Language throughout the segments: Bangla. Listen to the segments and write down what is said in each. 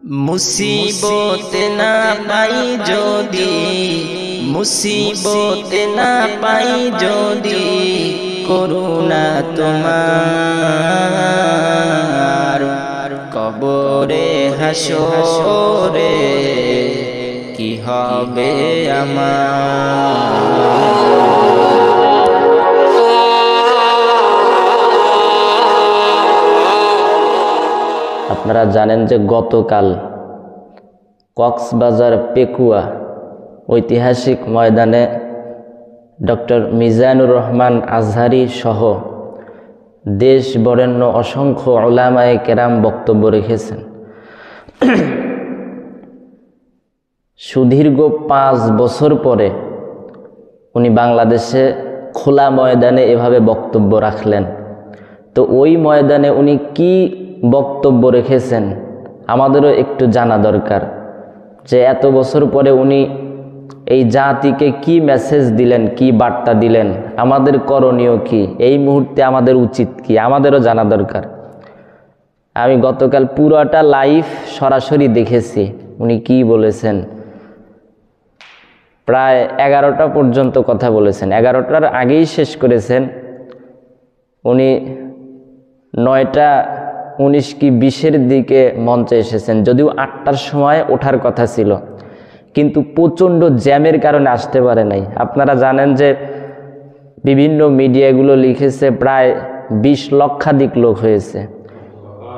মুসিবত না পাই যদি, মুসিবত না পাই যদি, করুণা তোমার কবরে হাসরে কি হবে আমার। আপনারা জানেন যে গতকাল কক্সবাজার পেকুয়া ঐতিহাসিক ময়দানে ডক্টর মিজানুর রহমান আজহারি সহ দেশ বরেণ্য অসংখ্য উলামায়ে কেরাম বক্তব্য রেখেছেন। সুদীর্ঘ 5 বছর পরে উনি বাংলাদেশে খোলা ময়দানে এভাবে বক্তব্য রাখলেন। তো ওই ময়দানে উনি কি বক্তব্য রেখেছেন আমাদেরও একটু জানা দরকার, যে এত বছর পরে উনি এই জাতিকে কি মেসেজ দিলেন, কি বার্তা দিলেন, আমাদের করণীয় কি, এই মুহূর্তে আমাদের উচিত কি, আমাদেরও জানা দরকার। আমি গতকাল পুরোটা লাইভ সরাসরি দেখেছি উনি কি বলেছেন। প্রায় 11টা পর্যন্ত কথা বলেছেন, 11টার আগেই শেষ করেছেন। উনি 9:19 কি 20-এর দিকে মঞ্চে এসেছেন, যদিও 8টার সময় ওঠার কথা ছিল, কিন্তু প্রচণ্ড জ্যামের কারণে আসতে পারে নাই। আপনারা জানেন যে বিভিন্ন মিডিয়াগুলো লিখেছে প্রায় 20 লক্ষাধিক লোক হয়েছে,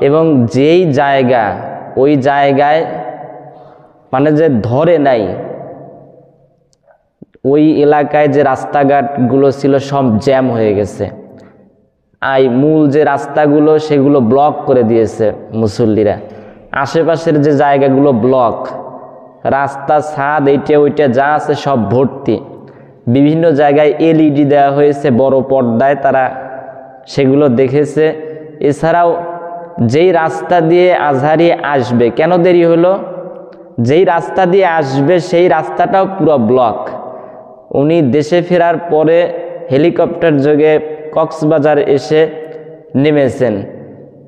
এবং যেই জায়গা ওই জায়গায় মানে যে ধরে নাই, ওই এলাকায় যে রাস্তাঘাটগুলো ছিল সব জ্যাম হয়ে গেছে। মূল যে রাস্তাগুলো সেগুলো ব্লক করে দিয়েছে মুসল্লিরা। আশেপাশের যে জায়গাগুলো ব্লক, রাস্তা ছাদ এইটা ওইটা যা আছে সব ভর্তি। বিভিন্ন জায়গায় LED দেওয়া হয়েছে বড় পর্দায়, তারা সেগুলো দেখেছে। এছাড়াও যেই রাস্তা দিয়ে আজহারি আসবে, কেন দেরি হলো, যেই রাস্তা দিয়ে আসবে সেই রাস্তাটাও পুরো ব্লক। উনি দেশে ফেরার পরে হেলিকপ্টার যোগে কক্সবাজার এসে নেমেছেন।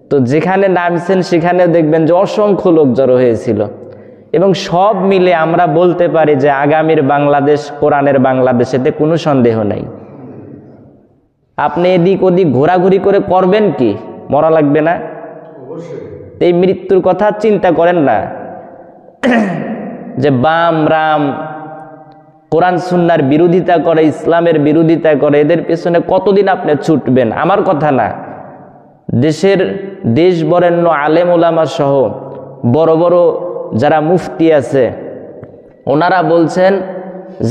তো যেখানে নামছেন সেখানে দেখবেন যে অসংখ্য লোক জড়ো হয়েছিল, এবং সব মিলে আমরা বলতে পারি যে আগামীর বাংলাদেশ কোরআনের বাংলাদেশ, এতে কোনো সন্দেহ নাই। আপনি এদিক ওদিক ঘোরাঘুরি করে করবেন কি, মরা লাগবে না? এই মৃত্যুর কথা চিন্তা করেন না, যে বাম রাম কোরআন সুন্নাহর বিরোধিতা করে, ইসলামের বিরোধিতা করে, এদের পেছনে কতদিন আপনি ছুটবেন? আমার কথা না, দেশ বরেণ্য আলেম ওলামা সহ বড় বড় যারা মুফতি আছে ওনারা বলছেন,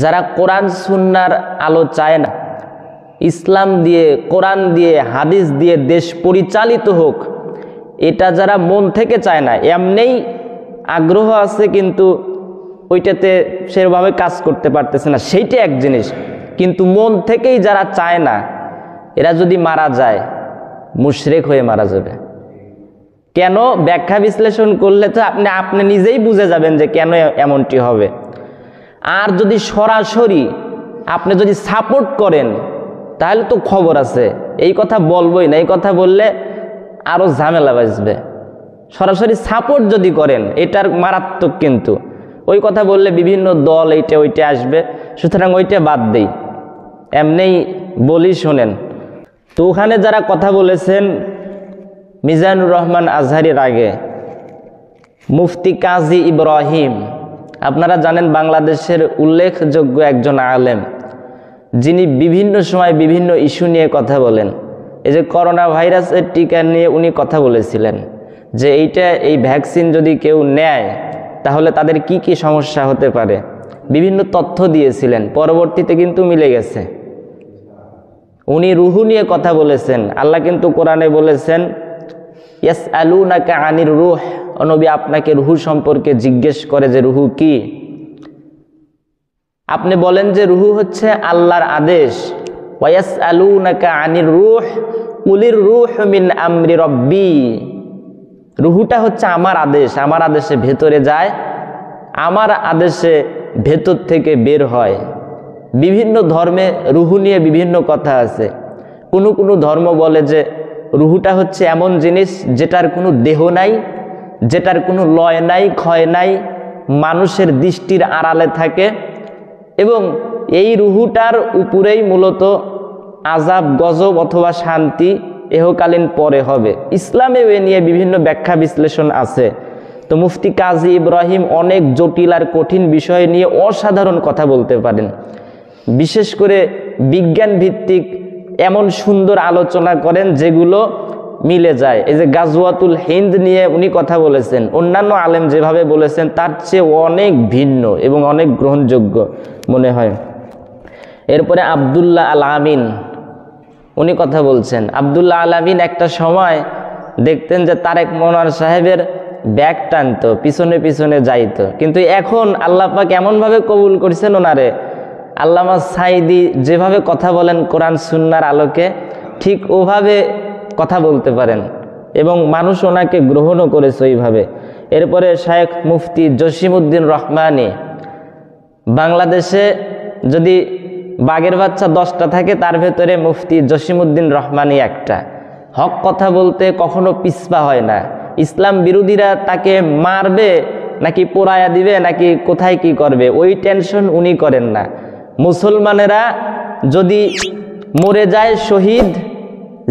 যারা কোরআন সুন্নাহর আলো চায় না, ইসলাম দিয়ে কোরআন দিয়ে হাদিস দিয়ে দেশ পরিচালিত হোক, এটা যারা মন থেকে চায় না, এমনিই আগ্রহ আছে কিন্তু ওইটাতে সেভাবে কাজ করতে পারতেছে না, সেইটা এক জিনিস। কিন্তু মন থেকেই যারা চায় না, এরা যদি মারা যায় মুশরিক হয়ে মারা যাবে। কেন? ব্যাখ্যা বিশ্লেষণ করলে তো আপনি নিজেই বুঝে যাবেন যে কেন এমনটি হবে। আর যদি সরাসরি আপনি যদি সাপোর্ট করেন তাহলে তো খবর আছে, এই কথা বলবোই না, এই কথা বললে আরও ঝামেলা বাজবে। সরাসরি সাপোর্ট যদি করেন এটার মারাত্মক, কিন্তু ওই কথা বললে বিভিন্ন দল এইটা ওইটা আসবে, সুতরাং ওইটা বাদ দেই, এমনিই বলি শোনেন। তো ওখানে যারা কথা বলেছেন মিজানুর রহমান আজহারির আগে মুফতি কাজী ইব্রাহিম, আপনারা জানেন বাংলাদেশের উল্লেখযোগ্য একজন আলেম, যিনি বিভিন্ন সময় বিভিন্ন ইস্যু নিয়ে কথা বলেন। এই যে করোনা ভাইরাসের টিকা নিয়ে উনি কথা বলেছিলেন যে এই ভ্যাকসিন যদি কেউ নেয় তাহলে তাদের কি কি সমস্যা হতে পারে, বিভিন্ন তথ্য দিয়েছিলেন। পরবর্তীতে কিন্তু মিলে গেছে। উনি রুহু নিয়ে কথা বলেছেন। আল্লাহ কিন্তু কোরআনে বলেছেন, ইয়াসআলুনাকা আনির রূহ, নবী আপনাকে রুহু সম্পর্কে জিজ্ঞেস করে যে রুহু কি। আপনি বলেন যে রুহু হচ্ছে আল্লাহর আদেশ। ওয়ায়াসআলুনাকা আনির রূহ কুলির রূহু মিন আমরি রব্বি, রুহুটা হচ্ছে আমার আদেশ, আমার আদেশে ভেতরে যায়, আমার আদেশে ভেতর থেকে বের হয়। বিভিন্ন ধর্মে রুহু নিয়ে বিভিন্ন কথা আছে। কোনো ধর্ম বলে যে রুহুটা হচ্ছে এমন জিনিস যেটার কোনো দেহ নাই, যেটার কোনো লয় নাই, ক্ষয় নাই, মানুষের দৃষ্টির আড়ালে থাকে, এবং এই রুহুটার উপরেই মূলত আযাব, গজব অথবা শান্তি এহকালীন পরে হবে। ইসলামেও এ নিয়ে বিভিন্ন ব্যাখ্যা বিশ্লেষণ আছে। তো মুফতি কাজী ইব্রাহিম অনেক জটিল আর কঠিন বিষয় নিয়ে অসাধারণ কথা বলতে পারেন। বিশেষ করে বিজ্ঞান ভিত্তিক এমন সুন্দর আলোচনা করেন যেগুলো মিলে যায়। এই যে গাজওয়াতুল হিন্দ নিয়ে উনি কথা বলেছেন, অন্যান্য আলেম যেভাবে বলেছেন তার চেয়ে অনেক ভিন্ন এবং অনেক গ্রহণযোগ্য মনে হয়। এরপরে আব্দুল্লাহ আল আমিন উনি কথা বলছেন। আব্দুল্লাহ আল আমিন একটা সময় দেখতেন যে তারেক মনোয়ার সাহেবের ব্যাগ টানতো, পিছনে পিছনে যাইতো, কিন্তু এখন আল্লাহ পাক এমনভাবে কবুল করছেন ওনারে, আল্লামা সাইদি যেভাবে কথা বলেন কোরআন সুন্নাহর আলোকে ঠিক ওভাবে কথা বলতে পারেন এবং মানুষ ওনাকে গ্রহণও করেছে ওইভাবে। এরপরে শায়েখ মুফতি জসিমউদ্দিন রহমানী, বাংলাদেশে যদি বাঘের বাচ্চা 10টা থাকে তার ভেতরে মুফতি জসিমউদ্দিন রহমানী একটা। হক কথা বলতে কখনো পিছপা হয় না। ইসলাম বিরোধীরা তাকে মারবে নাকি পোড়ায়া দিবে নাকি কোথায় কি করবে ওই টেনশন উনি করেন না। মুসলমানেরা যদি মরে যায় শহীদ,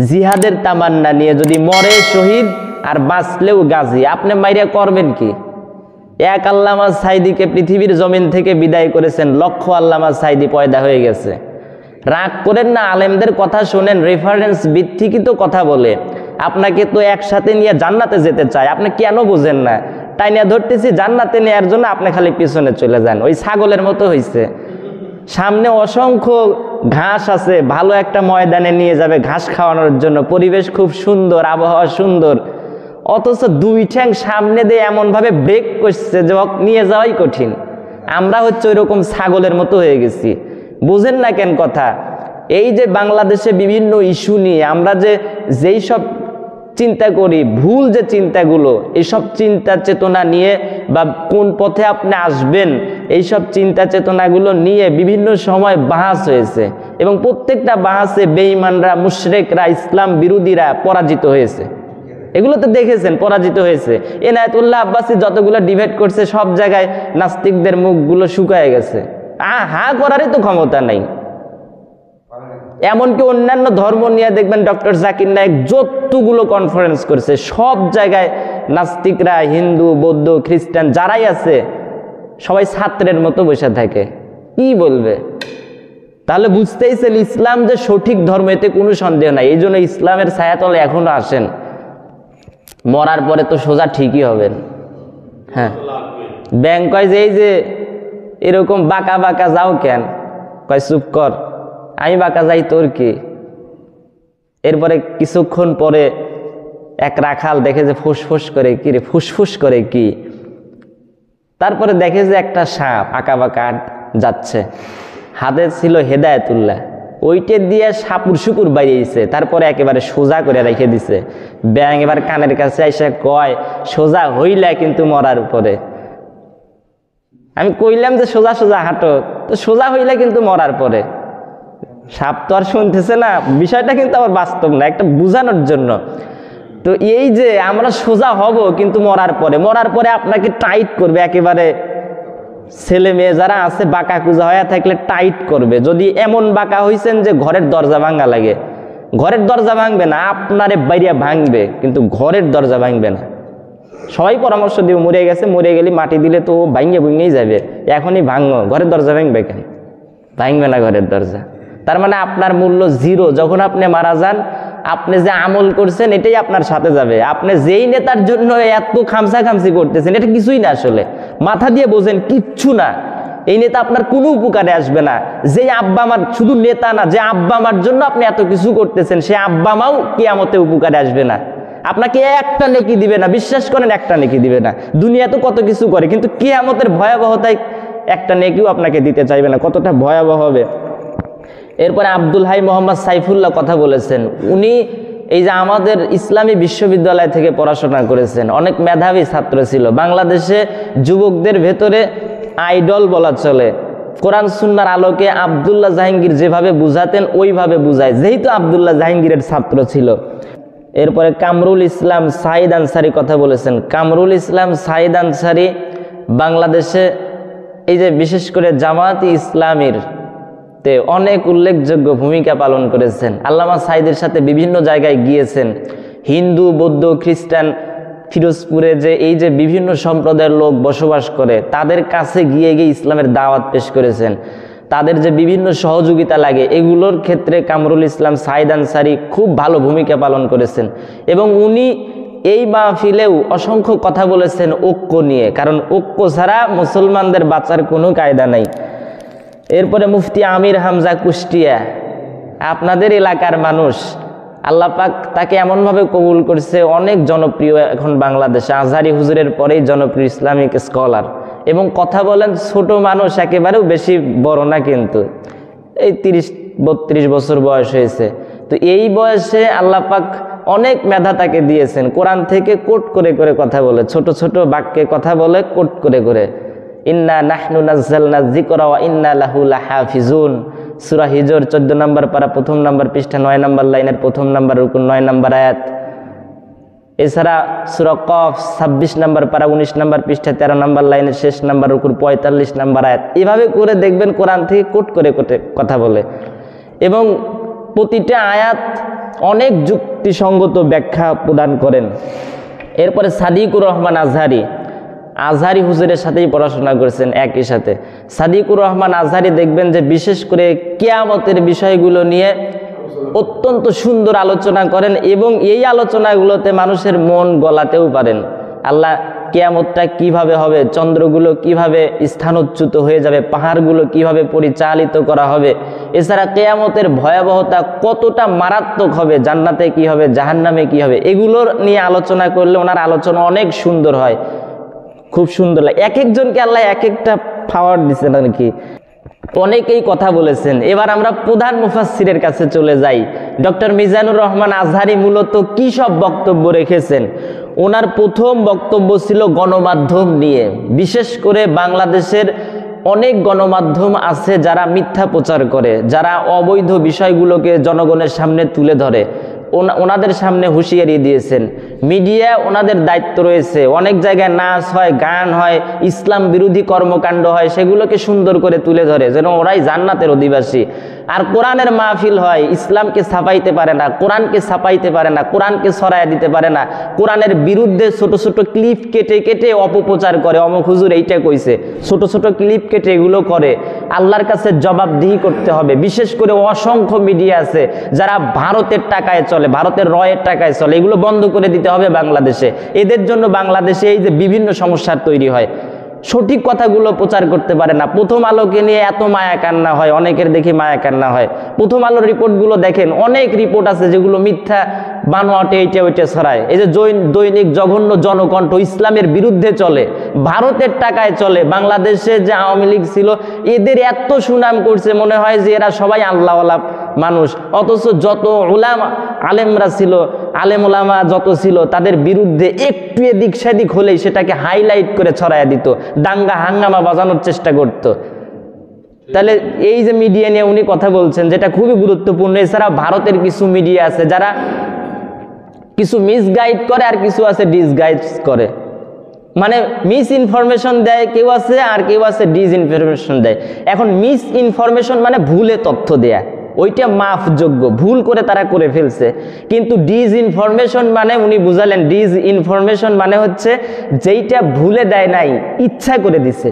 জিহাদের তামান্না নিয়ে যদি মরে শহীদ আর বাঁচলেও গাজী, আপনি মাইরা করবেন কি? এক আল্লামা সাইদিকে পৃথিবীর জমিন থেকে বিদায় করেছেন, লক্ষ আল্লামা সাইদি পয়দা হয়ে গেছে। রাগ করেন না, আলেমদের কথা শোনেন, রেফারেন্স ভিত্তিকই তো কথা বলে। আপনাকে তো একসাথে নিয়ে জান্নাতে যেতে চায়, আপনি কেন বোঝেন না? টাইনা ধরতেছি জান্নাতে নেওয়ার জন্য, আপনি খালি পিছনে চলে যান, ওই ছাগলের মতো হয়েছে। সামনে অসংখ্য ঘাস আছে, ভালো একটা ময়দানে নিয়ে যাবে ঘাস খাওয়ানোর জন্য, পরিবেশ খুব সুন্দর, আবহাওয়া সুন্দর, অথচ দুই ঠ্যাং সামনে দিয়ে এমনভাবে ব্রেক করছে যে নিয়ে যাওয়াই কঠিন। আমরা হচ্ছে ওই রকম ছাগলের মতো হয়ে গেছি। বুঝেন না কেন কথা? এই যে বাংলাদেশে বিভিন্ন ইস্যু নিয়ে আমরা যেই সব চিন্তা করি, ভুল যে চিন্তাগুলো, এইসব চিন্তা চেতনা নিয়ে বা কোন পথে আপনি আসবেন, এইসব চিন্তা চেতনাগুলো নিয়ে বিভিন্ন সময় বাহাস হয়েছে এবং প্রত্যেকটা বাহাসে বেঈমানরা, মুশরিকরা, ইসলাম বিরোধীরা পরাজিত হয়েছে। এগুলো তো দেখেছেন, পরাজিত হয়েছে। এনায়েতুল্লাহ আব্বাসী যতগুলো ডিবেট করছে সব জায়গায় নাস্তিকদের মুখগুলো শুকায় গেছে, হা করারই তো ক্ষমতা নাই। এমনকি অন্যান্য ধর্ম নিয়ে দেখবেন ডক্টর জাকির নায়েক যতগুলো কনফারেন্স করছে সব জায়গায় নাস্তিকরা, হিন্দু, বৌদ্ধ, খ্রিস্টান যারাই আছে সবাই ছাত্রের মতো বসে থাকে। কি বলবে? তাহলে বুঝতেইছেন ইসলাম যে সঠিক ধর্ম, এতে কোনো সন্দেহ নাই। এই জন্য ইসলামের ছায়াতলে এখনো আসেন, মরার পরে তো সোজা ঠিকই হবেন। হ্যাঁ, ব্যাংক কয় যে এই যে এরকম বাঁকা বাঁকা যাও কেন? কয় চুপ কর, আমি বাঁকা যাই তোর কি? এরপরে কিছুক্ষণ পরে এক রাখাল দেখে যে ফুসফুস করে, কি রে ফুসফুস করে কি? তারপরে দেখে যে একটা সাপ আঁকা বাঁকা যাচ্ছে, হাতে ছিল হেদায়েতুল্লাহ, ওইটা দিয়ে সাপুর সুপুর বাইরেছে, তারপরে একেবারে সোজা করে রেখে দিছে। ব্যাং এবার কানের কাছে এসে কয়, সোজা হইলা কিন্তু মরার পরে। আমি কইলাম যে সোজা সোজা হাঁটো, তো সোজা হইলা কিন্তু মরার পরে। সাপ তো আর শুনতেছে না, বিষয়টা কিন্তু আবার বাস্তব না, একটা বুঝানোর জন্য। তো এই যে আমরা সোজা হব কিন্তু মরার পরে, মরার পরে আপনাকে টাইট করবে একেবারে। ছেলে মেয়ে যারা আছে বাঁকা কুজা হয়ে থাকলে টাইট করবে। যদি এমন বাঁকা হইছেন যে ঘরের দরজা ভাঙা লাগে, ঘরের দরজা ভাঙবে না, আপনারে বাইরে ভাঙবে, কিন্তু ঘরের দরজা ভাঙবে না। সবাই পরামর্শ দিব, মরে গেছে, মরে গেলে মাটি দিলে তো ভাঙিয়ে ভুঙেই যাবে, এখনই ভাঙো, ঘরের দরজা ভাঙবে কেন? ভাঙবে না ঘরের দরজা। তার মানে আপনার মূল্য জিরো। যখন আপনি মারা যান, আপনি যে আমল করছেন এটাই আপনার সাথে যাবে। আপনি যেই নেতার জন্য এত খামসা খামসি করতেছেন, এটা কিছুই না, আসলে মাথা দিয়ে বোঝেন, কিচ্ছু না। এই নেতা আপনার কোনো উপকারে আসবে না। যে আব্বা মার, শুধু নেতা না, যে আব্বা মার জন্য আপনি এত কিছু করতেছেন, সে আব্বা মাও কিয়ামতে উপকারে আসবে না। আপনাকে একটা নেকি দিবে না, বিশ্বাস করেন, একটা নেকি দিবে না। দুনিয়া তো কত কিছু করে, কিন্তু কিয়ামতের ভয়াবহতায় একটা নেকিও আপনাকে দিতে চাইবে না। কতটা ভয়াবহ হবে। এরপরে আব্দুল হাই মোহাম্মদ সাইফুল্লাহ কথা বলেছেন। উনি এই যে আমাদের ইসলামী বিশ্ববিদ্যালয় থেকে পড়াশোনা করেছেন, অনেক মেধাবী ছাত্র ছিল। বাংলাদেশে যুবকদের ভেতরে আইডল বলা চলে। কোরআন সুন্নাহর আলোকে আব্দুল্লাহ জাহাঙ্গীর যেভাবে বুঝাতেন ওইভাবে বুঝায়, যেহেতু আব্দুল্লাহ জাহাঙ্গীরের ছাত্র ছিল। এরপরে কামরুল ইসলাম সাইদ আনসারি কথা বলেছেন। কামরুল ইসলাম সাইদ আনসারি বাংলাদেশে এই যে বিশেষ করে জামায়াতে ইসলামীর তে অনেক উল্লেখযোগ্য ভূমিকা পালন করেছেন। আল্লামা সাইদের সাথে বিভিন্ন জায়গায় গিয়েছেন। হিন্দু, বৌদ্ধ, খ্রিস্টান ফিরোজপুরে যে এই যে বিভিন্ন সম্প্রদায়ের লোক বসবাস করে তাদের কাছে গিয়ে গিয়ে ইসলামের দাওয়াত পেশ করেছেন। তাদের যে বিভিন্ন সহযোগিতা লাগে এগুলোর ক্ষেত্রে কামরুল ইসলাম সাইদ আনসারি খুব ভালো ভূমিকা পালন করেছেন এবং উনি এই মাহফিলেও অসংখ্য কথা বলেছেন ঐক্য নিয়ে, কারণ ঐক্য ছাড়া মুসলমানদের বাঁচার কোনো কায়দা নাই। এরপরে মুফতি আমির হামজা কুষ্টিয়া, আপনাদের এলাকার মানুষ, আল্লাহ পাক তাকে এমনভাবে কবুল করছে, অনেক জনপ্রিয় এখন বাংলাদেশে, আজহারি হুজুরের পরেই জনপ্রিয় ইসলামিক স্কলার এবং কথা বলেন ছোট মানুষ, একেবারেও বেশি বড় না, কিন্তু এই 30-32 বছর বয়স হয়েছে। তো এই বয়সে আল্লাহ পাক অনেক মেধা তাকে দিয়েছেন। কোরআন থেকে কোট করে করে কথা বলে, ছোট ছোট বাক্যে কথা বলে কোট করে করে। ইন্না নাহনু নাজ্জালনা যিকরা ওয়া ইন্না লাহু লাহাফিজুন, সূরা হিজর 14 নম্বর পারা 1 নম্বর পৃষ্ঠা 9 নম্বর লাইনের 1 নম্বর রুকু 9 নম্বর আয়াত। এছাড়া সূরা কফ 26 নম্বর পারা 19 নম্বর পৃষ্ঠা 13 নম্বর লাইনের শেষ নম্বর রুকুর 45 নম্বর আয়াত। এভাবে করে দেখবেন কোরআন থেকে কোট করে কোটে কথা বলে এবং প্রতিটা আয়াত অনেক যুক্তিসঙ্গত ব্যাখ্যা প্রদান করেন। এরপরে সাদিকুর রহমান আজহারি, আজহারি হুজুরের সাথেই পড়াশোনা করেছেন একই সাথে। সাদিকুর রহমান আজহারি দেখবেন যে বিশেষ করে কিয়ামতের বিষয়গুলো নিয়ে অত্যন্ত সুন্দর আলোচনা করেন এবং এই আলোচনাগুলোতে মানুষের মন গলাতেও পারেন। আল্লাহ কিয়ামতটা কিভাবে হবে, চন্দ্রগুলো কিভাবে স্থানচ্যুত হয়ে যাবে, পাহাড়গুলো কিভাবে পরিচালিত করা হবে, এছাড়া কিয়ামতের ভয়াবহতা কতটা মারাত্মক হবে, জান্নাতে কি হবে, জাহান্নামে কি হবে, এগুলোর নিয়ে আলোচনা করলে ওনার আলোচনা অনেক সুন্দর হয়, খুব সুন্দর লাগে। এক একজনকে আল্লাহ এক একটা পাওয়ার দিচ্ছেন আর কি, অনেকেই কথা বলেছেন। এবার আমরা প্রধান মুফাসসিরের কাছে চলে যাই। ডক্টর মিজানুর রহমান আজহারি মূলত কি সব বক্তব্য রেখেছেন? ওনার প্রথম বক্তব্য ছিল গণমাধ্যম নিয়ে। বিশেষ করে বাংলাদেশের অনেক গণমাধ্যম আছে যারা মিথ্যা প্রচার করে, যারা অবৈধ বিষয়গুলোকে জনগণের সামনে তুলে ধরে, ওনাদের সামনে হুঁশিয়ারি দিয়েছেন। মিডিয়া ওনাদের দায়িত্ব রয়েছে, অনেক জায়গায় নাচ হয়, গান হয়, ইসলাম বিরোধী কর্মকাণ্ড হয়, সেগুলোকে সুন্দর করে তুলে ধরে যেন ওরাই জান্নাতের অধিবাসী। আর কোরআনের মাহফিল হয়, ইসলামকে ছাপাইতে পারে না, কোরআনকে ছাপাইতে পারে না, কোরআনকে ছড়াইয়া দিতে পারে না, কোরআনের বিরুদ্ধে ছোট ছোট ক্লিপ কেটে কেটে অপপ্রচার করে, অমুক হুজুর এইটা কইছে, ছোট ছোট ক্লিপ কেটে এগুলো করে। আল্লাহর কাছে জবাবদিহি করতে হবে। বিশেষ করে অসংখ্য মিডিয়া আছে যারা ভারতের টাকায় চলে, ভারতের রয়ের টাকায় চলে, এগুলো বন্ধ করে দিতে হবে বাংলাদেশে। এদের জন্য বাংলাদেশে এই যে বিভিন্ন সমস্যার তৈরি হয়, সঠিক কথাগুলো প্রচার করতে পারে না। প্রথম আলোকে নিয়ে এত মায়া কান্না হয়, অনেকের দেখি মায়া কান্না হয়। প্রথম আলোর রিপোর্টগুলো দেখেন, অনেক রিপোর্ট আছে যেগুলো মিথ্যা বানোয়াটে এইটা ওইটা ছড়ায়। এই যে দৈনিক জঘন্য জনকণ্ঠ ইসলামের বিরুদ্ধে চলে, ভারতের টাকায় চলে। বাংলাদেশে যে আওয়ামী লীগ ছিল এদের এত সুনাম করছে, মনে হয় যে এরা সবাই আল্লাহওয়ালা মানুষ, অথচ যত উলামা আলেমরা ছিল, আলেম উলামা যত ছিল তাদের বিরুদ্ধে একটু এদিক সেদিক হলেই সেটাকে হাইলাইট করে ছড়াইয়া দিত, দাঙ্গা হাঙ্গামা বাজানোর চেষ্টা করত। তাহলে এই যে মিডিয়া নিয়ে উনি কথা বলছেন, যেটা খুবই গুরুত্বপূর্ণ। এছাড়া ভারতের কিছু মিডিয়া আছে যারা কিছু মিসগাইড করে আর কিছু আছে ডিসগাইড করে, মানে মিস ইনফরমেশন দেয় কেউ আছে আর কেউ আছে ডিসইনফরমেশন দেয়। এখন মিস ইনফরমেশন মানে ভুলে তথ্য দেয়া, ওইটা মাফযোগ্য, ভুল করে তারা করে ফেলছে। কিন্তু ডিসইনফরমেশন মানে উনি বুঝালেন, ডিসইনফরমেশন মানে হচ্ছে যেইটা ভুলে দেয় নাই, ইচ্ছা করে দিছে।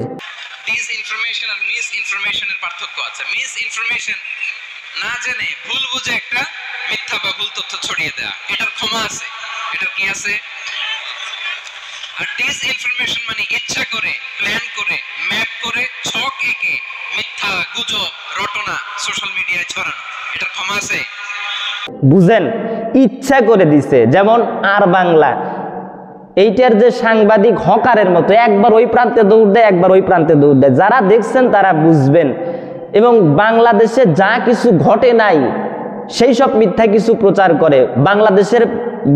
ডিসইনফরমেশন আর মিস ইনফরমেশনের পার্থক্য আছে। মিস ইনফরমেশন না জেনে ভুল বুঝে একটা মিথ্যা বা ভুল তথ্য ছড়িয়ে দেয়া, এটার ক্ষমা আছে, এটার কি আছে। আর ডিসইনফরমেশন মানে ইচ্ছা করে, প্ল্যান করে, ম্যাপ করে, ছক এঁকে মিথ্যা, গুজব, রটনা সোশ্যাল মিডিয়ায় ছড়ানো, এটার ক্ষমা আছে। বুঝেন, ইচ্ছা করে দিছে। যেমন আর বাংলা, এইটার যে সাংবাদিক হকারের মতো একবার ওই প্রান্তে দৌড় দেয়, একবার ওই প্রান্তে দৌড় দেয়। যারা দেখছেন তারা বুঝবেন। এবং বাংলাদেশে যা কিছু ঘটে নাই সেই সব মিথ্যা কিছু প্রচার করে। বাংলাদেশের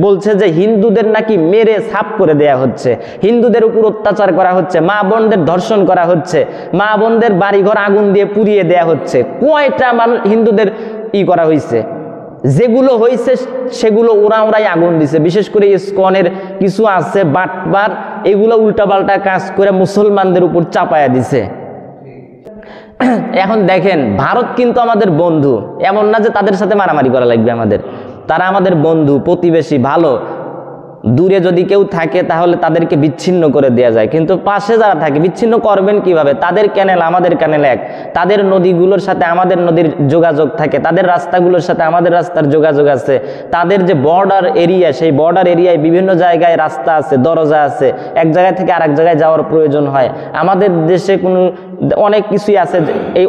বলছে যে হিন্দুদের নাকি মেরে সাফ করে দেয়া হচ্ছে, হিন্দুদের উপর অত্যাচার করা হচ্ছে, মা বোনদের ধর্ষণ করা হচ্ছে, মা বোনদের বাড়িঘর আগুন দিয়ে পুড়িয়ে দেয়া হচ্ছে। কয়টা মানুষ হিন্দুদের করা হয়েছে? যেগুলো হয়েছে সেগুলো ওরাই আগুন দিছে। বিশেষ করে ইসকনের কিছু আছে বাটবার, এগুলো উল্টাপাল্টা কাজ করে মুসলমানদের উপর চাপায়া দিছে। এখন দেখেন, ভারত কিন্তু আমাদের বন্ধু, এমন না যে তাদের সাথে মারামারি করা লাগবে আমাদের। তারা আমাদের বন্ধু, প্রতিবেশী, ভালো। দূরে যদি কেউ থাকে তাহলে তাদেরকে বিচ্ছিন্ন করে দেওয়া যায়, কিন্তু পাশে যারা থাকে বিচ্ছিন্ন করবেন কিভাবে? তাদের ক্যানেল আমাদের ক্যানেল এক, তাদের নদীগুলোর সাথে আমাদের নদীর যোগাযোগ থাকে, তাদের রাস্তাগুলোর সাথে আমাদের রাস্তার যোগাযোগ আছে, তাদের যে বর্ডার এরিয়া, সেই বর্ডার এরিয়ায় বিভিন্ন জায়গায় রাস্তা আছে, দরজা আছে, এক জায়গায় থেকে আরেক জায়গায় যাওয়ার প্রয়োজন হয়। আমাদের দেশে কোনো অনেক কিছুই আছে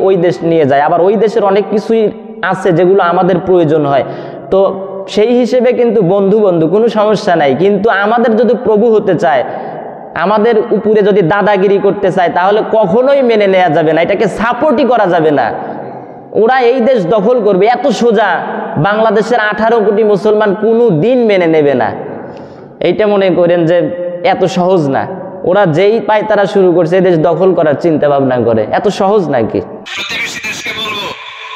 ওই দেশ নিয়ে যায়, আবার ওই দেশের অনেক কিছুই আছে যেগুলো আমাদের প্রয়োজন হয়। তো সেই হিসেবে কিন্তু বন্ধু বন্ধু, কোনো সমস্যা নাই। কিন্তু আমাদের যদি প্রভু হতে চায়, আমাদের উপরে যদি দাদাগিরি করতে চায়, তাহলে কখনোই মেনে নেওয়া যাবে না, এটাকে সাপোর্টই করা যাবে না। ওরা এই দেশ দখল করবে, এত সোজা বাংলাদেশের 18 কোটি মুসলমান কোনো দিন মেনে নেবে না। এইটা মনে করেন যে এত সহজ না। ওরা যেই পায় তারা শুরু করছে এই দেশ দখল করার চিন্তা ভাবনা করে, এত সহজ নাকি? প্রতিবেশী দেশকে বলবো,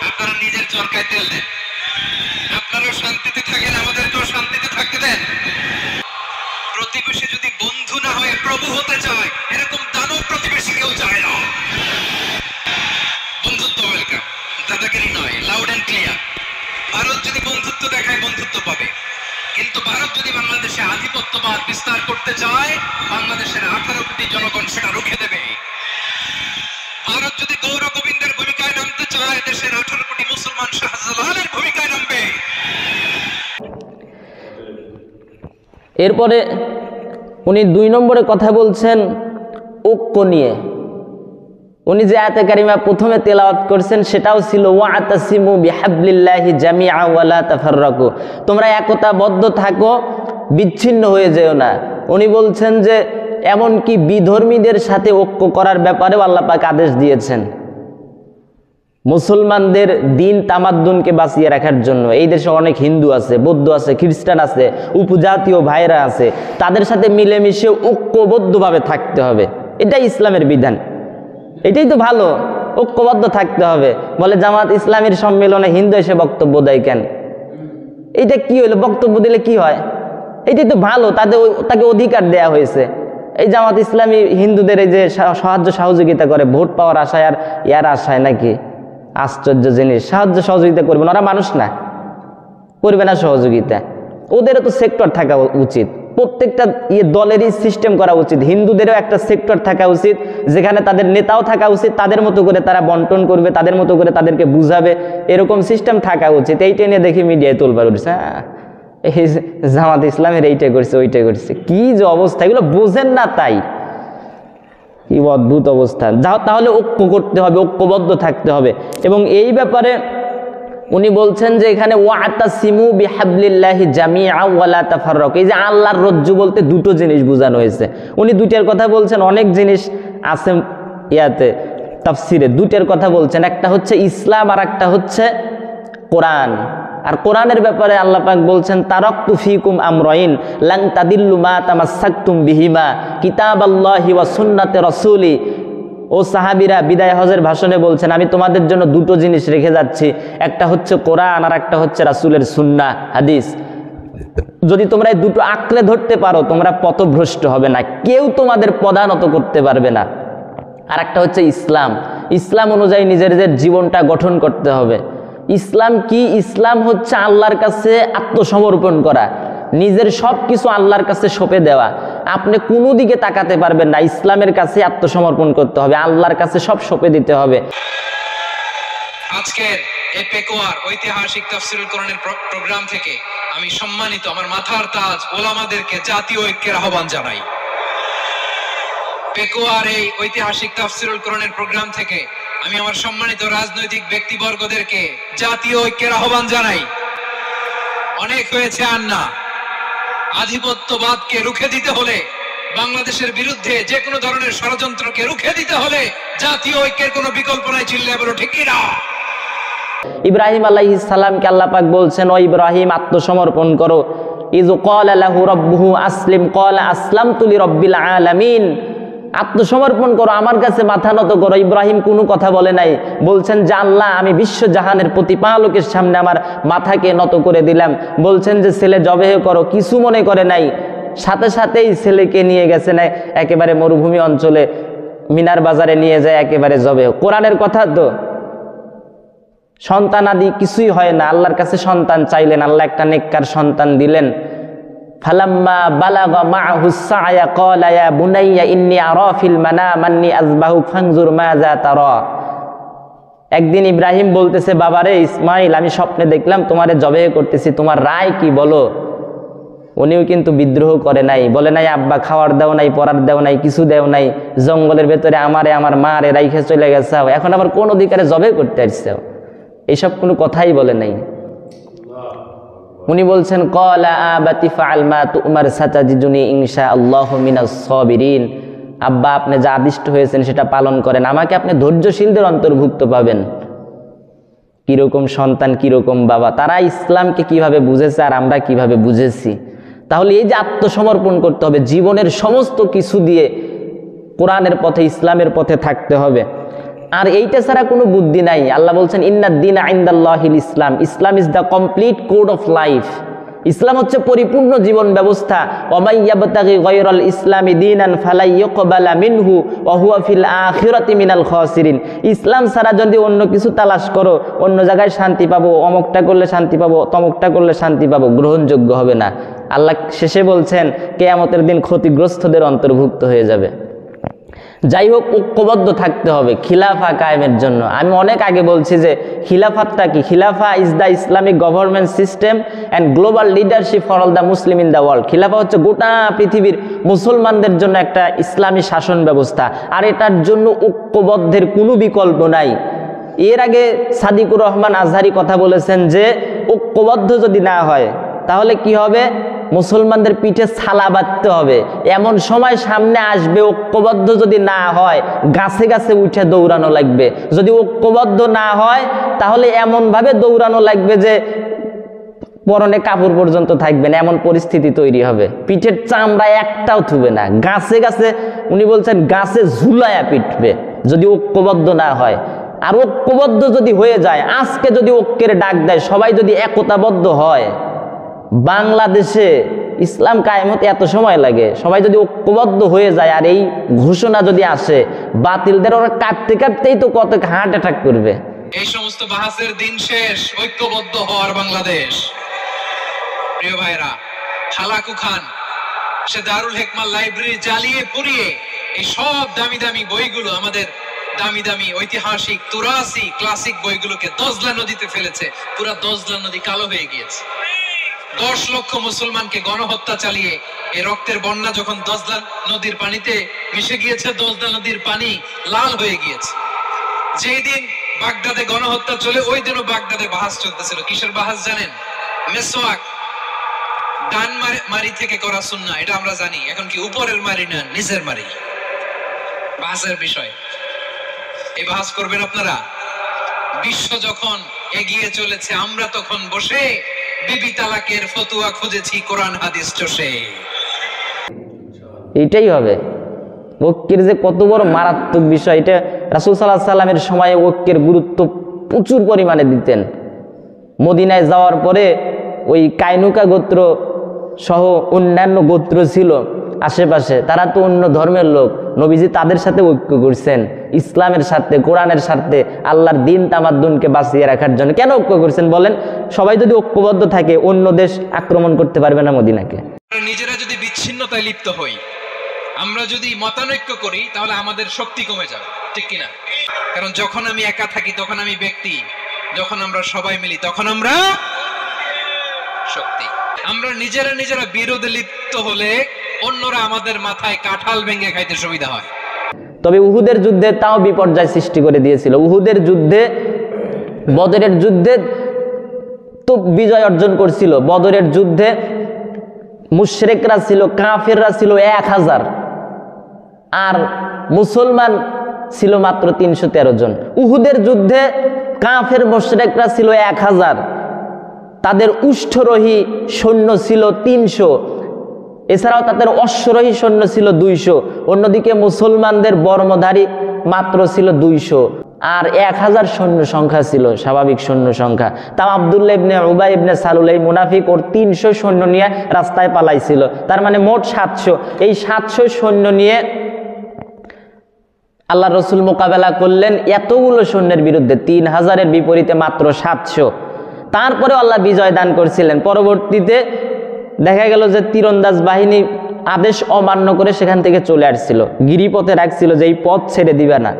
আপনারা নিজের চরকায় তেল দেন, আপনারাও শান্তিতে থাকেন, আমাদেরকেও শান্তিতে থাকতে দেন। প্রতিবেশী যদি বন্ধু না হয়ে প্রভু হতে চায়, এরকম দানব প্রতিবেশী কেউ চায় না। বন্ধুত্ব ওয়েলকাম, দাদাগিরি নয়, লাউড এন্ড ক্লিয়ার। ভারত যদি বন্ধুত্ব দেখায়, বন্ধুত্ব পাবে। কিন্তু ভারত যদি বাংলাদেশে আধিপত্যবাদ বিস্তার করতে চায়, বাংলাদেশের 18 কোটি জনগণ সেটা রুখে দেবে। ভারত যদি গৌর গোবিন্দের ভূমিকায় নামতে চায়, দেশের 18 কোটি মুসলমান শাহজালালের ভূমিকায় নামবে। এরপরে উনি 2 নম্বরে কথা বলছেন ঐক্য নিয়ে। উনি যে আয়াতে কারিমা প্রথমে তেলাওয়াত করছেন সেটাও ছিল ওয়াতাসিমু বিহাবলিল্লাহি জামিআ ওয়া লা তাফাররাকু, তোমরা একতাবদ্ধ থাকো, বিচ্ছিন্ন হয়ে যেও না। উনি বলছেন যে এমনকি বিধর্মীদের সাথে ঐক্য করার ব্যাপারেও আল্লাহ পাক আদেশ দিয়েছেন, মুসলমানদের দিন তামাদ্দুনকে বাঁচিয়ে রাখার জন্য। এই দেশে অনেক হিন্দু আছে, বৌদ্ধ আছে, খ্রিস্টান আছে, উপজাতীয় ভাইরা আছে, তাদের সাথে মিলেমিশে ঐক্যবদ্ধভাবে থাকতে হবে। এটাই ইসলামের বিধান, এটাই তো ভালো, ঐক্যবদ্ধ থাকতে হবে। বলে জামাত ইসলামীর সম্মেলনে হিন্দু এসে বক্তব্য দেয় কেন? এইটা কি হলো? বক্তব্য দিলে কি হয়? এটাই তো ভালো, তাকে অধিকার দেয়া হয়েছে। এই জামাত ইসলামী হিন্দুদের এই যে সাহায্য সহযোগিতা করে ভোট পাওয়ার আশায় আর ইয়ার আশায়, নাকি আশ্চর্য জিনিস। সাহায্য সহযোগিতা করবে না, ওরা মানুষ না, করবে না সহযোগিতা। ওদেরও তো সেক্টর থাকা উচিত, প্রত্যেকটা দলেরই সিস্টেম করা উচিত। হিন্দুদেরও একটা সেক্টর থাকা উচিত, যেখানে তাদের নেতাও থাকা উচিত, তাদের মতো করে তারা বন্টন করবে, তাদের মতো করে তাদেরকে বুঝাবে, এরকম সিস্টেম থাকা উচিত। এইটা নিয়ে দেখি মিডিয়ায় তোলবার উঠছে, এই জামাত ইসলামের এইটা করছে ওইটা করছে, কি যে অবস্থা, এগুলো বোঝেন না, তাই কি অদ্ভুত অবস্থা। যাও, তাহলে ঐক্য করতে হবে, ঐক্যবদ্ধ থাকতে হবে। এবং এই ব্যাপারে উনি বলছেন যে এখানে ওয়াতাসিমু বিহাবলিল্লাহি জামিআ ওয়া লা তাফাররাকু, এই যে আল্লাহর রজ্জু বলতে 2টো জিনিস বোঝানো হয়েছে। উনি 2টার কথা বলছেন, অনেক জিনিস আছে ইয়াতে তাফসিরে 2টার কথা বলছেন, একটা হচ্ছে ইসলাম আর একটা হচ্ছে কোরআন। আর কোরআনের ব্যাপারে আল্লাহ পাক বলছেন তারাকতু ফিকুম আমরাইন লান তাদিল্লু মা তামাসসাকতুম বিহিমা কিতাবাল্লাহি ওয়া সুন্নাতে রাসূলি। ও সাহাবীরা বিদায় হজের ভাষণে বলছেন আমি তোমাদের জন্য 2টো জিনিস রেখে যাচ্ছি, একটা হচ্ছে কোরআন আর একটা হচ্ছে রাসূলের সুন্নাহ হাদিস। যদি তোমরা এই 2টো আঁকড়ে ধরতে পারো, তোমরা পথভ্রষ্ট হবে না, কেউ তোমাদের পদানত করতে পারবে না। আর একটা হচ্ছে ইসলাম, ইসলাম অনুযায়ী নিজেদের জীবনটা গঠন করতে হবে। ইসলাম কি? ইসলাম হচ্ছে আল্লাহর কাছে আত্মসমর্পণ করা, নিজের সব কিছু আল্লাহর কাছে সঁপে দেওয়া। আপনি কোনো দিকে তাকাতে পারবেন না, ইসলামের কাছে আত্মসমর্পণ করতে হবে, আল্লাহর কাছে সব সঁপে দিতে হবে। আজকের এই পেকুয়ার ঐতিহাসিক তাফসীরুল কোরআনের প্রোগ্রাম থেকে আমি সম্মানিত আমার মাথার তাজ ওলামাদেরকে জাতীয় ঐক্যের আহ্বান জানাই। পেকুয়ার এই ঐতিহাসিক তাফসীরুল কোরআনের প্রোগ্রাম থেকে আমি আমার সম্মানিত রাজনৈতিক ব্যক্তিবর্গদেরকে জাতীয় ঐক্যের আহ্বান জানাই। অনেক হয়েছে আর না, আধিপত্যবাদকে রুখে দিতে হলে, বাংলাদেশের বিরুদ্ধে যে কোনো ধরনের ষড়যন্ত্রকে রুখে দিতে হলে জাতীয় ঐক্যের কোনো বিকল্প নাই। চিল্লায়ে বলো ঠিক কি না? ইব্রাহিম আলাইহিস সালামকে আল্লাহ পাক বলছেন ও ইব্রাহিম আত্মসমর্পণ করো। ইয ক্বালা লাহু রাব্বুহু আসলিম ক্বালা আসলামতু লিরাব্বিল আলামিন। আত্মসমর্পণ করো, আমার কাছে মাথা নত করো। ইব্রাহিম কোনো কথা বলে নাই, বলছেন যে আল্লাহ আমি বিশ্বজাহানের প্রতিপালকের সামনে আমার মাথাকে নত করে দিলাম। বলছেন যে ছেলে জবেহ করো, কিছু মনে করে নাই, সাথে সাথেই ছেলেকে নিয়ে গেছে না একেবারে মরুভূমি অঞ্চলে, মিনার বাজারে নিয়ে যায় একেবারে জবেহ। কোরআনের কথা তো, সন্তান আদি কিছুই হয় না, আল্লাহর কাছে সন্তান চাইলেন, আল্লাহ একটা নেককার সন্তান দিলেন। ফালাম্মা বালাগা মাআহু সা'য়া ক্বালা ইয়া বুনাইয়া ইন্নী আরা ফিল মানাম আন্নী আযবাহুক ফানজুর মাযা তারা। একদিন ইব্রাহিম বলতেছে, বাবারে ইসমাইল, আমি স্বপ্নে দেখলাম তোমারে জবেহ করতেছি, তোমার রায় কি বলো। উনিও কিন্তু বিদ্রোহ করে নাই, বলে নাই আব্বা খাওয়ার দেও নাই, পড়ার দেও নাই, কিছু দেও নাই, জঙ্গলের ভেতরে আমারে আমার মারে রাইখে চলে গেছাও, এখন আবার কোন অধিকারে জবেহ করতে আসছাও, এইসব কোনো কথাই বলে নাই। উনি বলছেন ক্বালা আবাতি ফাআল মা তু'মার সাতাজিদুনি ইনশাআল্লাহু মিনাস সাবিরিন। আব্বা আপনি যা আদিষ্ট হয়েছেন সেটা পালন করেন, আমাকে আপনি ধৈর্যশীলদের অন্তর্ভুক্ত পাবেন। কিরকম সন্তান, কিরকম বাবা, তারা ইসলামকে কিভাবে বুঝেছে আর আমরা কিভাবে বুঝেছি। তাহলে এই যে আত্মসমর্পণ করতে হবে, জীবনের সমস্ত কিছু দিয়ে কোরআনের পথে, ইসলামের পথে থাকতে হবে। আর এইটা ছাড়া কোনো বুদ্ধি নাই। আল্লাহ বলছেন ইন্নাদ-দীনা ইনদাল্লাহিল ইসলাম, Islam is the complete code of life. ইসলাম হচ্ছে পরিপূর্ণ জীবন ব্যবস্থা। ওয়ামাই ইয়াবতাগি গায়রাল ইসলামি দীনান ফালা ইউকবালা মিনহু ওয়া হুয়া ফিল আখিরাতি মিনাল খাসিরিন। ইসলাম ছাড়া যদি অন্য কিছু তালাশ করো, অন্য জায়গায় শান্তি পাবো, অমুকটা করলে শান্তি পাবো, তমুকটা করলে শান্তি পাবো, গ্রহণযোগ্য হবে না। আল্লাহ শেষে বলছেন কিয়ামতের দিন ক্ষতিগ্রস্তদের অন্তর্ভুক্ত হয়ে যাবে। যাই হোক, ঐক্যবদ্ধ থাকতে হবে খিলাফা কায়েমের জন্য। আমি অনেক আগে বলছি যে খিলাফাতটা কি, খিলাফা is the Islamic government system and global leadership for all the Muslim in the world. খিলাফা হচ্ছে গোটা পৃথিবীর মুসলমানদের জন্য একটা ইসলামী শাসন ব্যবস্থা, আর এটার জন্য ঐক্যবদ্ধের কোনো বিকল্প নাই। এর আগে সাদিকুর রহমান আজহারি কথা বলেছেন যে ঐক্যবদ্ধ যদি না হয় তাহলে কি হবে, মুসলমানদের পিঠে ছালা বাঁধতে হবে। এমন সময় সামনে আসবে, ঐক্যবদ্ধ যদি না হয় গাছে গাছে উঠে দৌড়ানো লাগবে। যদি ঐক্যবদ্ধ না হয় তাহলে এমনভাবে দৌড়ানো লাগবে যে পরনে কাপড় পর্যন্ত থাকবে না, এমন পরিস্থিতি তৈরি হবে, পিঠের চামড়া একটাও থুবে না, গাছে গাছে, উনি বলছেন গাছে ঝুলায়া পিটবে যদি ঐক্যবদ্ধ না হয়। আর ঐক্যবদ্ধ যদি হয়ে যায়, আজকে যদি ঐক্যের ডাক দেয়, সবাই যদি একতাবদ্ধ হয়, বাংলাদেশে ইসলাম কায়েম হতে এত সময় লাগে। সবাই যদি ঐক্যবদ্ধ হয়ে যায় আর এই ঘোষণা যদি আসে, বাতিলদের ওরা কাটতে কাটতেই তো কত হার্ট অ্যাটাক করবে। এই সমস্ত বাহাসের দিন শেষ, ঐক্যবদ্ধ হওয়ার বাংলাদেশ। প্রিয় ভাইরা, হালাকু খান সে দারুল হিকমা লাইব্রেরি জ্বালিয়ে পুড়িয়ে এই সব দামি দামি বইগুলো, আমাদের দামি দামি ঐতিহাসিক তুরাসি ক্লাসিক বইগুলোকে দজলা নদীতে ফেলেছে। পুরা দজলা নদী কালো হয়ে গিয়েছে। 10 লক্ষ মুসলমানকে গণহত্যা চালিয়ে এই রক্তের বন্যা যখন দজলা নদীর পানিতে মিশে গিয়েছে, দজলা নদীর পানি লাল হয়ে গিয়েছে। যেই দিন বাগদাদে গণহত্যা চলে, ওই দিনও বাগদাদে বাহাস চলতেছিল। কিসের বাহাস জানেন? মেসওয়াক, ডান মারি থেকে করা সুন্নাহ, এটা আমরা জানি। এখন কি উপরের মারি না নিচের মারি, বাহাসের বিষয়। এই বাহাস করবেন আপনারা। বিশ্ব যখন এগিয়ে চলেছে, আমরা তখন বসে বিবি তালাকের ফতোয়া খুঁজেছি কোরআন হাদিস চষে। এইটাই হবে। ঐক্যের যে কত বড় মারাত্মক বিষয়, এটা রাসূল সাল্লাল্লাহু আলাইহি সাল্লামের সময়ে ঐক্যের গুরুত্ব প্রচুর পরিমাণে দিতেন। মদিনায় যাওয়ার পরে ওই কাইনুকা গোত্র সহ অন্যান্য গোত্র ছিল আশেপাশে, তারা তো অন্য ধর্মের লোক, নবীজি তাদের সাথে ঐক্য করছেন ইসলামের স্বার্থে, কোরআনের স্বার্থে, আল্লাহর দিন তামাদ্দুনকে বাঁচিয়ে রাখার জন্য। কেন ঐক্য করছেন বলেন? সবাই যদি ঐক্যবদ্ধ থাকে, অন্য দেশ আক্রমণ করতে পারবে না মদিনাকে। নিজেরা যদি বিচ্ছিন্নতায় লিপ্ত হই, আমরা যদি মতানৈক্য করি, তাহলে আমাদের শক্তি কমে যাবে, ঠিক কিনা? কারণ যখন আমি একা থাকি তখন আমি ব্যক্তি, যখন আমরা সবাই মিলি তখন আমরা শক্তি। আমরা নিজেরা নিজেরা বিরোধে লিপ্ত হলে অন্যরা আমাদের মাথায় কাঁঠাল ভেঙে খাইতে সুবিধা হয়। তবে উহুদের যুদ্ধে তাও বিপর্যয় সৃষ্টি করে দিয়েছিল। উহুদের যুদ্ধে, বদরের যুদ্ধে তো বিজয় অর্জন করছিল। বদরের যুদ্ধে মুশরিকরা ছিল, কাফেররা ছিল 1000, আর মুসলমান ছিল মাত্র 313 জন। উহুদের যুদ্ধে কাফের মুশরিকরা ছিল 1000, তাদের উষ্ট্রোহী সৈন্য ছিল 300, এছাড়াও তাদের অশ্বরোহী সৈন্য ছিল 200, অন্যদিকে মুসলমানদের বর্মধারী মাত্র ছিল 200, আর 1000 সৈন্য সংখ্যা ছিল, স্বাভাবিক সৈন্য সংখ্যা। তাও আব্দুল্লাহ ইবনে উবাই ইবনে সালুল এই মুনাফিক ওর 300 সৈন্য নিয়ে রাস্তায় পালাইছিল, তার মানে মোট 700। এই 700 সৈন্য নিয়ে আল্লাহ রসুল মোকাবেলা করলেন এতগুলো সৈন্যের বিরুদ্ধে, 3000-এর বিপরীতে মাত্র 700। তারপরে আল্লাহ বিজয় দান করছিলেন। পরবর্তীতে দেখা গেল যে তীরন্দাজ বাহিনী আদেশ অমান্য করে সেখান থেকে চলে আসছিল, গিরিপথে রাখছিল যে এই পথ ছেড়ে দিবে না,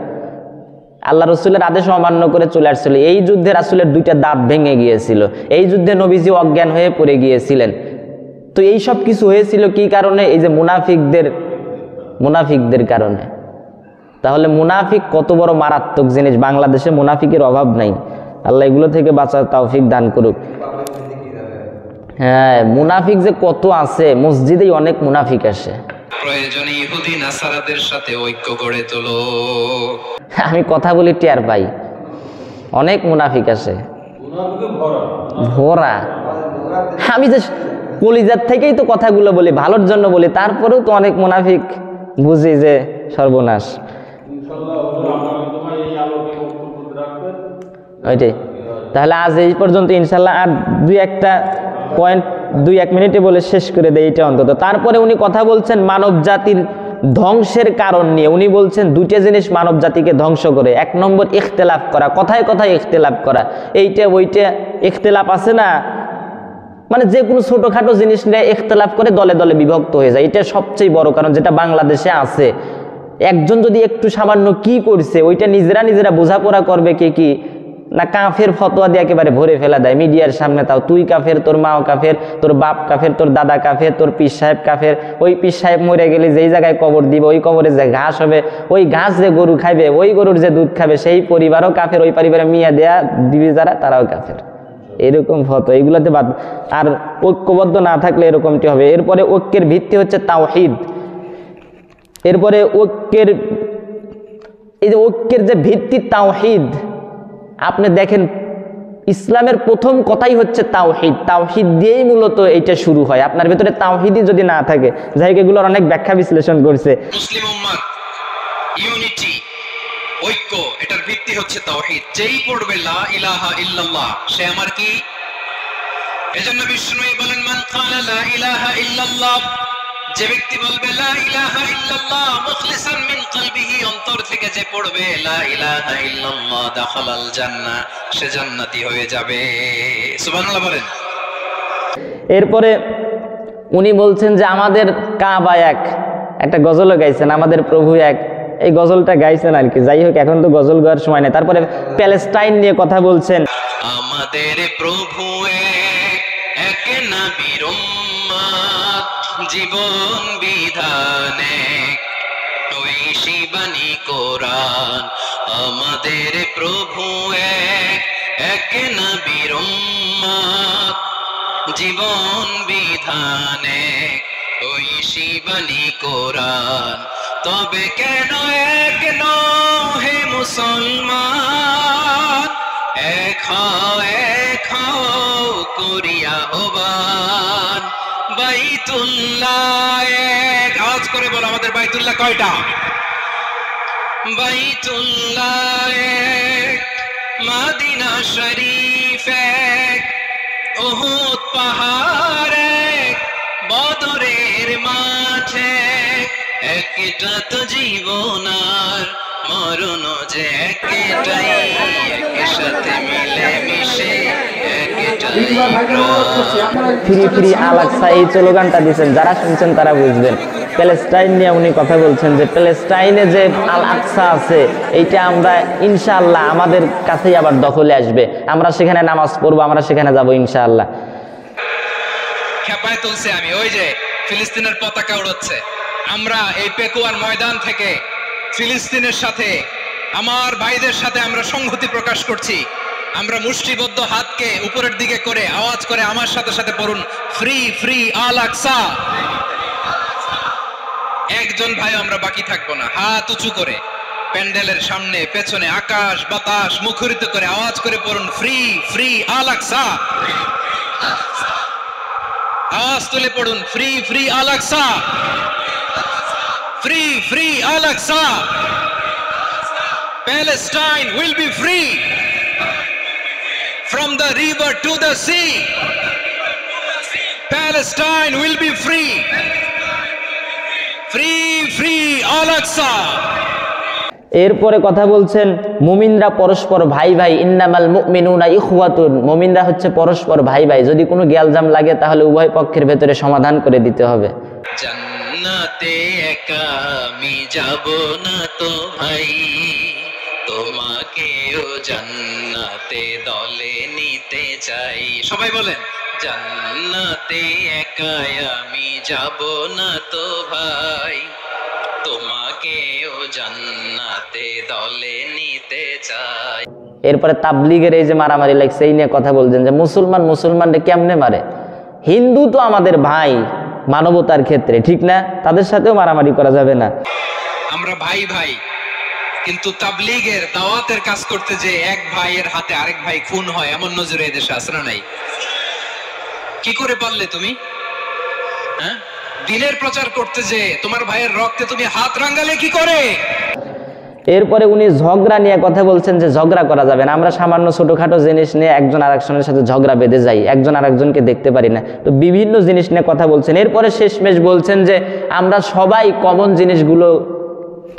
আল্লাহ রসুলের আদেশ অমান্য করে চলে আসছিল। এই যুদ্ধে রাসূলের 2টা দাঁত ভেঙে গিয়েছিল, এই যুদ্ধে নবীজি অজ্ঞান হয়ে পড়ে গিয়েছিলেন। তো এই সব কিছু হয়েছিল কি কারণে? এই যে মুনাফিকদের কারণে। তাহলে মুনাফিক কত বড় মারাত্মক জিনিস, বাংলাদেশে মুনাফিকের অভাব নাই, আল্লাহ এগুলো থেকে বাঁচার তৌফিক দান করুক। হ্যাঁ, মুনাফিক যে কত আছে, মসজিদেই অনেক মুনাফিক আসে। প্রয়োজনে ইহুদি নাসারাদের সাথে ঐক্য গড়ে তোলো। আমি কথা বলি টের পাই, অনেক মুনাফিক আসে ভরা। আমি যে কলিজার থেকেই তো কথাগুলো বলি, ভালোর জন্য বলি, তারপরেও তো অনেক মুনাফিক বুঝি যে সর্বনাশ। ওইটাই, তাহলে আজ এই পর্যন্ত ইনশাল্লাহ। আর 2-1টা পয়েন্ট 2-1 মিনিটে বলে শেষ করে দেয় এটা অন্তত। তারপরে উনি কথা বলছেন মানব জাতির ধ্বংসের কারণ নিয়ে। উনি বলছেন 2টা জিনিস মানব জাতিকে ধ্বংস করে। 1 নম্বর ইখতিলাফ করা, কথায় কথায় ইখতিলাফ করা, এইটা ওইটা ইখতিলাফ আছে না, মানে যে কোনো ছোটোখাটো জিনিস নিয়ে ইখতিলাফ করে দলে দলে বিভক্ত হয়ে যায়। এটা সবচেয়ে বড় কারণ, যেটা বাংলাদেশে আছে। একজন যদি একটু সামান্য কি করছে ওইটা নিজেরা বোঝাপড়া করবে কে কি না, কাফের ফতোয়া দিয়ে একেবারে ভরে ফেলা দেয় মিডিয়ার সামনে। তাও তুই কাফের, তোর মাও কাফের, তোর বাপ কাফের, তোর দাদা কাফের, তোর পীর সাহেব কাফের, ওই পীর সাহেব মরে গেলে যেই জায়গায় কবর দিবে ওই কবরে যে ঘাস হবে, ওই ঘাস যে গরু খাবে, ওই গরুর যে দুধ খাবে সেই পরিবারও কাফের, ওই পরিবারে মিয়া দেয়া দিবি যারা তারাও কাফের। এরকম ফতোয়া, এগুলাতে বাদ। আর ঐক্যবদ্ধ না থাকলে এরকমটি হবে। এরপরে ঐক্যের ভিত্তি হচ্ছে তাওহীদ। এরপরে এই যে ঐক্যের যে ভিত্তি তাওহীদ, আপনি দেখেন ইসলামের প্রথম কথাই হচ্ছে তাওহীদ। তাওহীদ দিয়েই মূলত এইটা শুরু হয়। আপনার ভিতরে তাওহীদই যদি না থাকে, যাই হোক এগুলোর অনেক ব্যাখ্যা বিশ্লেষণ করছে। মুসলিম উম্মার ইউনিটি, ঐক্য, এটার ভিত্তি হচ্ছে তাওহীদ। যেই পড়বে লা ইলাহা ইল্লাল্লাহ সে আমার কি? এজন্য বিষ্ণু বলেন মান ক্বালা লা ইলাহা ইল্লাল্লাহ, যে ব্যক্তি বলবে লা ইলাহা ইল্লাল্লাহ মুখলিসান মিন কলবিহি, অন্তর থেকে যে পড়বে লা ইলাহা ইল্লাল্লাহ দাখালাল জান্নাহ, সে জান্নাতি হয়ে যাবে। সুবহানাল্লাহ বলেন। এরপরে উনি বলছেন যে আমাদের কাবা এক, একটা গজলও গাইছেন, আমাদের প্রভু এক, এই গজলটা গাইছেন আর কি। যাই হোক এখন তো গজল গাওয়ার সময় নেই। তারপরে প্যালেস্টাইন নিয়ে কথা বলছেন, আমাদের প্রভু এক নবীর উম্মত, জীবন বিধানে ওই শিবানী কোরআন। আমাদের প্রভু এক নবীর উম্মত, জীবন বিধানে ওই শিবানী কোরআন। তবে কেন এক হে মুসলমান, এক করিয়া হবান বাইতুল্লাহ এক। আওয়াজ করে বলো আমাদের বাইতুল্লাহ কয়টা? বাইতুল্লাহ এক, মদিনা শরীফ এক, উহুদ পাহাড় এক, বদরের মাঠে একটা তো জীবন আর মরণ যে একটাই, একের সাথে মিলে মিশে ফ্রি ফ্রি আল আকসা এই স্লোগানটা দিচ্ছেন, যারা শুনছেন তারা বুঝবেন। প্যালেস্টাইন নিয়ে উনি কথা বলছেন যে প্যালেস্টাইনে যে আল আকসা আছে এইটা আমরা ইনশাআল্লাহ আমাদের কাছেই আবার দখলে আসবে, আমরা সেখানে নামাজ পড়বো, আমরা সেখানে যাবো ইনশাআল্লাহ। খেপায় তুলছে আমি, ওই যে ফিলিস্তিনের পতাকা উড়াচ্ছে। আমরা এই পেকুয়ার ময়দান থেকে ফিলিস্তিনের সাথে, আমার ভাইদের সাথে আমরা সংহতি প্রকাশ করছি। আমরা মুষ্টিবদ্ধ হাতকে উপরের দিকে করে আওয়াজ করে আমার সাথে সাথে পড়ুন, ফ্রি ফ্রি আল আকসা। একজন ভাই আমরা বাকি থাকবো না, হাত উঁচু করে প্যান্ডেলের সামনে পেছনে আকাশ বাতাস মুখরিত করে আওয়াজ করে পড়ুন, ফ্রি ফ্রি আল আকসা। আওয়াজ তুলে পড়ুন, free free Al Aqsa, free free Al Aqsa, Palestine will be free from the river to the sea. Palestine will be free. Free, free Al-Aqsa. এরপরে কথা বলছেন মুমিনরা পরস্পর ভাই ভাই, ইন্নামাল মুমিনুনা ইখওয়াতুন, মুমিনরা হচ্ছে পরস্পর ভাই ভাই, যদি কোনো গ্যালজাম লাগে তাহলে উভয় পক্ষের ভেতরে সমাধান করে দিতে হবে। জান্নাতে একা আমি যাব না তো ভাই, তোমাকেও জান্নাতে দলে নিতে চাই। সবাই বলেন, জান্নাতে একা আমি যাব না তো ভাই, তোমাকেও জান্নাতে দলে নিতে চাই। এরপরে তাবলিগের এই যে মারামারি লাগছে এই নিয়ে কথা বলছেন যে মুসলমানরে কেমনে মারে, হিন্দু তো আমাদের ভাই মানবতার ক্ষেত্রে, ঠিক না? তাদের সাথেও মারামারি করা যাবে না। আমরা ভাই ভাই, কিন্তু তাবলিগের দাওয়াতের কাজ করতে যে এক ভাইয়ের হাতে আরেক ভাই খুন হয়, এমন নজরে এদেশে আছে না নাই? কি করে পারলে তুমি? হ্যাঁ, দিনের প্রচার করতে যে তোমার ভাইয়ের রক্তে তুমি হাত রাঙ্গালে কি করে? এরপরে উনি ঝগড়া নিয়ে কথা বলছেন যে ঝগড়া করা যাবে না। আমরা সামান্য ছোটখাটো জিনিস নিয়ে একজন আরেকজনের সাথে ঝগড়া বেঁধে যাই, একজন আরেকজনকে দেখতে পারি না, তো বিভিন্ন জিনিস নিয়ে কথা বলছেন। এরপরে শেষমেশ বলছেন যে আমরা সবাই কমন জিনিসগুলো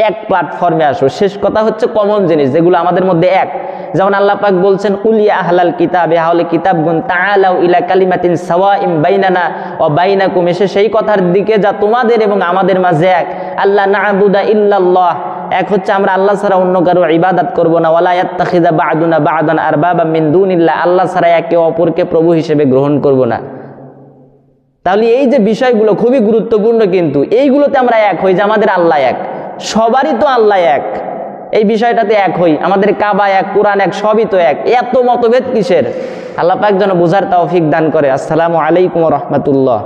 এক প্ল্যাটফর্মে আসো। শেষ কথা হচ্ছে কমন জিনিস যেগুলো আমাদের মধ্যে এক, যেমন আল্লাহ পাক বলছেন কুলিয়া আহলাল কিতাবে হাওলে কিতাবগুন তাআলাউ ইলা কালিমাতিন সাওয়াইম বাইনানা ওয়া বাইনাকুম, এসে সেই কথার দিকে যা তোমাদের এবং আমাদের মাঝে এক, আল্লাহ না'বুদা ইল্লাল্লাহ, এক হচ্ছে আমরা আল্লাহ ছাড়া অন্য কারো ইবাদত করব না, ওয়ালা ইয়াত্তাখিযা বা'দুনা বা'দান আরবাবা মিন দুনিল্লাহ, আল্লাহ ছাড়া একে অপরকে প্রভু হিসেবে গ্রহণ করব না। তাহলে এই যে বিষয়গুলো খুবই গুরুত্বপূর্ণ, কিন্তু এইগুলোতে আমরা এক হই যে আমাদের আল্লাহ এক, সবারই তো আল্লাহ এক, এই বিষয়টাতে এক হই, আমাদের কাবা এক, কোরআন এক, সবই তো এক, এত মতভেদ কিসের? আল্লাহ পাক যেন বুঝার তৌফিক দান করে। আসসালামু আলাইকুম ওয়া রাহমাতুল্লাহ।